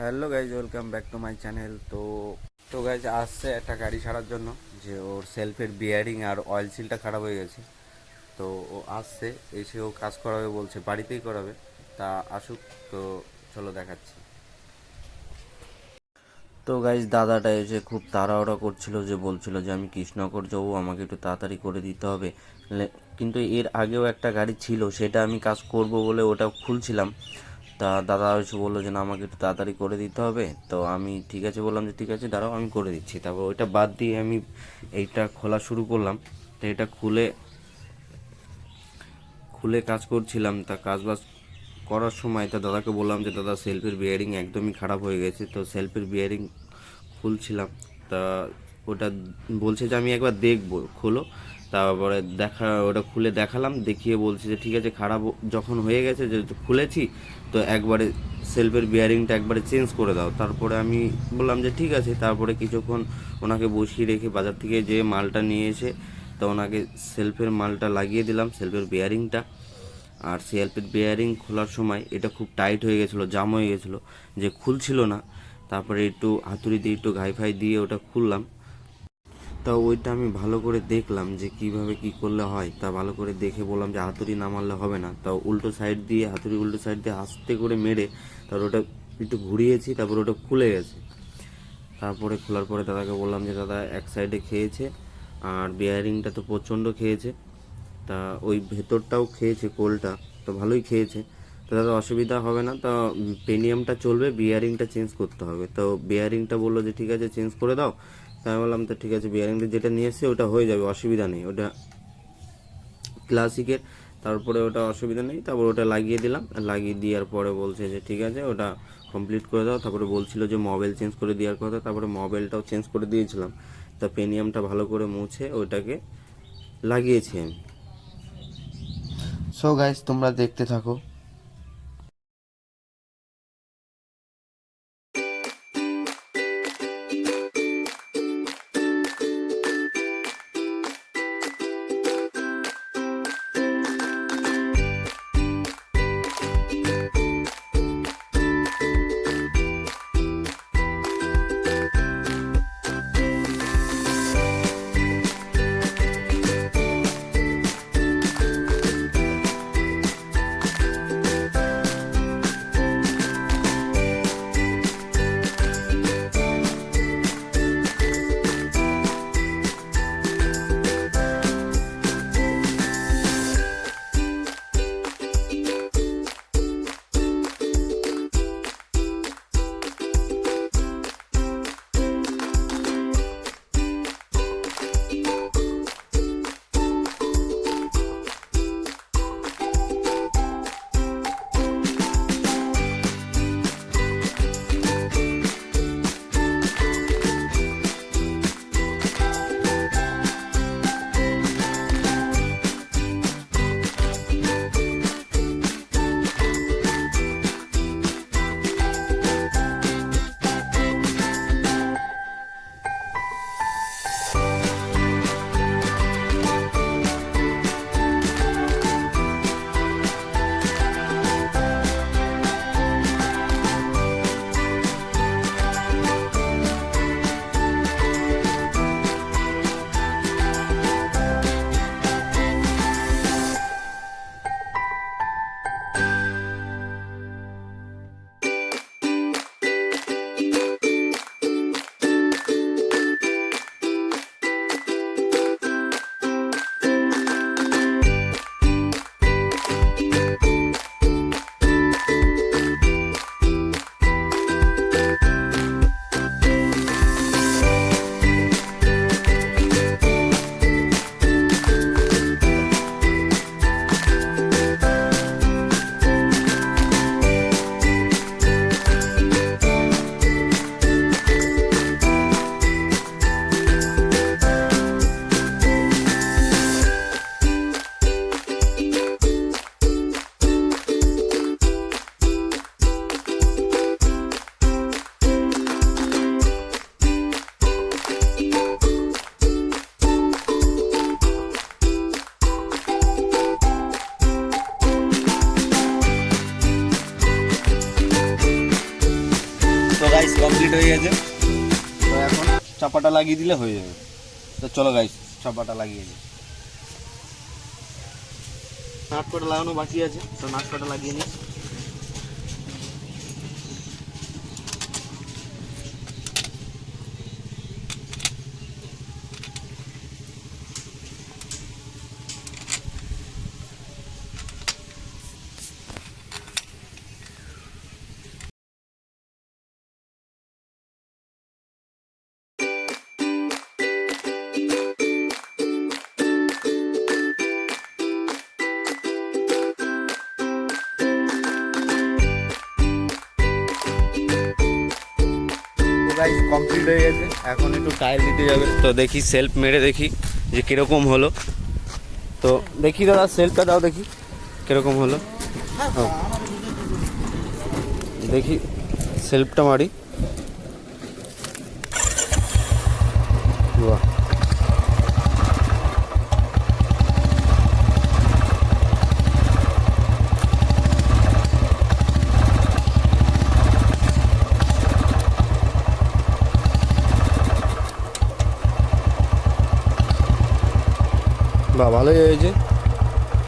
Hello guys, welcome back to my channel. তো guys আসছে একটা গাড়ি ছাড়ার জন্য, যে ওর সেলফের বিয়ারিং আর অয়েল সিলটা খারাপ হয়ে গেছে। তো ও আসছে, এসে ও কাজ করাবে বলছে, বাড়িতেই করাবে। তা আসুক, তো চলো দেখাচ্ছি। তো গাইজ দাদাটা এসে খুব তাড়াহুড়া করছিল, যে বলছিল যে আমি কৃষ্ণনগর যাবো, আমাকে একটু তাড়াতাড়ি করে দিতে হবে। কিন্তু এর আগেও একটা গাড়ি ছিল, সেটা আমি কাজ করব বলে ওটা খুলছিলাম। তা দাদা এসে বললো যে না, আমাকে একটু তাড়াতাড়ি করে দিতে হবে। তো আমি ঠিক আছে বললাম, যে ঠিক আছে দাঁড়াও, আমি করে দিচ্ছি। তারপর ওইটা বাদ দিয়ে আমি এইটা খোলা শুরু করলাম। তো এটা খুলে খুলে কাজ করছিলাম। তা কাজ বাজ করার সময় তা দাদাকে বললাম যে দাদা, সেলফের বিয়ারিং একদমই খারাপ হয়ে গেছে। তো সেলফের বিয়ারিং খুলছিলাম। তা ওটা বলছে যে আমি একবার দেখবো, খোলো। তারপরে ওটা খুলে দেখালাম, দেখিয়ে বলছে যে ঠিক আছে, খারাপ যখন হয়ে গেছে, যেহেতু খুলেছি, তো একবারে সেলফের বিয়ারিংটা একবারে চেঞ্জ করে দাও। তারপরে আমি বললাম যে ঠিক আছে। তারপরে কিছুক্ষণ ওনাকে বসিয়ে রেখে বাজার থেকে যে মালটা নিয়ে এসে, তো ওনাকে সেলফের মালটা লাগিয়ে দিলাম, সেলফের বিয়ারিংটা। আর সেলফের বিয়ারিং খোলার সময় এটা খুব টাইট হয়ে গেছিলো, জাম হয়ে গেছিলো, যে খুলছিল না। তারপরে একটু হাতুড়ি দিয়ে একটু ঘাইফাই দিয়ে ওটা খুললাম। তা ওইটা আমি ভালো করে দেখলাম যে কিভাবে কি করলে হয়। তা ভালো করে দেখে বললাম যে হাতুড়ি না মারলে হবে না। তা উল্টো সাইড দিয়ে, হাতুড়ি উল্টো সাইড দিয়ে আস্তে করে মেরে তারপর ওটা একটু ঘুরিয়েছি, তারপর ওটা খুলে গেছে। তারপরে খোলার পরে দাদাকে বললাম যে দাদা, এক সাইডে খেয়েছে, আর বিয়ারিংটা তো প্রচণ্ড খেয়েছে। তা ওই ভেতরটাও খেয়েছে, কোলটা তো ভালোই খেয়েছে। তো দাদা অসুবিধা হবে না, তো পেনিয়ামটা চলবে, বিয়ারিংটা চেঞ্জ করতে হবে। তো বিয়ারিংটা বললো যে ঠিক আছে, চেঞ্জ করে দাও। তাই আমি বললাম তো ঠিক আছে, বিয়ারিংটা যেটা নিয়ে এসছে ওটা হয়ে যাবে, অসুবিধা নেই, ওটা ক্লাসিকের। তারপরে ওটা অসুবিধা নেই, তারপর ওটা লাগিয়ে দিলাম। লাগিয়ে দেওয়ার পরে বলছে যে ঠিক আছে, ওটা কমপ্লিট করে দাও। তারপরে বলছিল যে মোবাইল চেঞ্জ করে দেওয়ার কথা, তারপরে মোবাইলটাও চেঞ্জ করে দিয়েছিলাম। তা পেনিয়ামটা ভালো করে মুছে ওইটাকে লাগিয়েছি আমি। সো গাইস, তোমরা দেখতে থাকো। গাইস কমপ্লিট হয়ে গেছে। তো এখন চাপাটা লাগিয়ে দিলে হয়ে যাবে। তো চলো গাইস চাপাটা লাগিয়ে দিই। নাট কটা লাগানো বাকি আছে, তো নাট কটা লাগিয়ে নিই। গাইস কমপ্লিট হয়ে গেছে, এখন একটু টাইল দিতে যাবে। তো দেখি সেলফ মেরে দেখি যে কীরকম হলো। তো দেখি দাদা সেলফটা দাও দেখি কীরকম হলো। দেখি সেলফটা মারি। বাহ, বাহ ভালোই হয়েছে।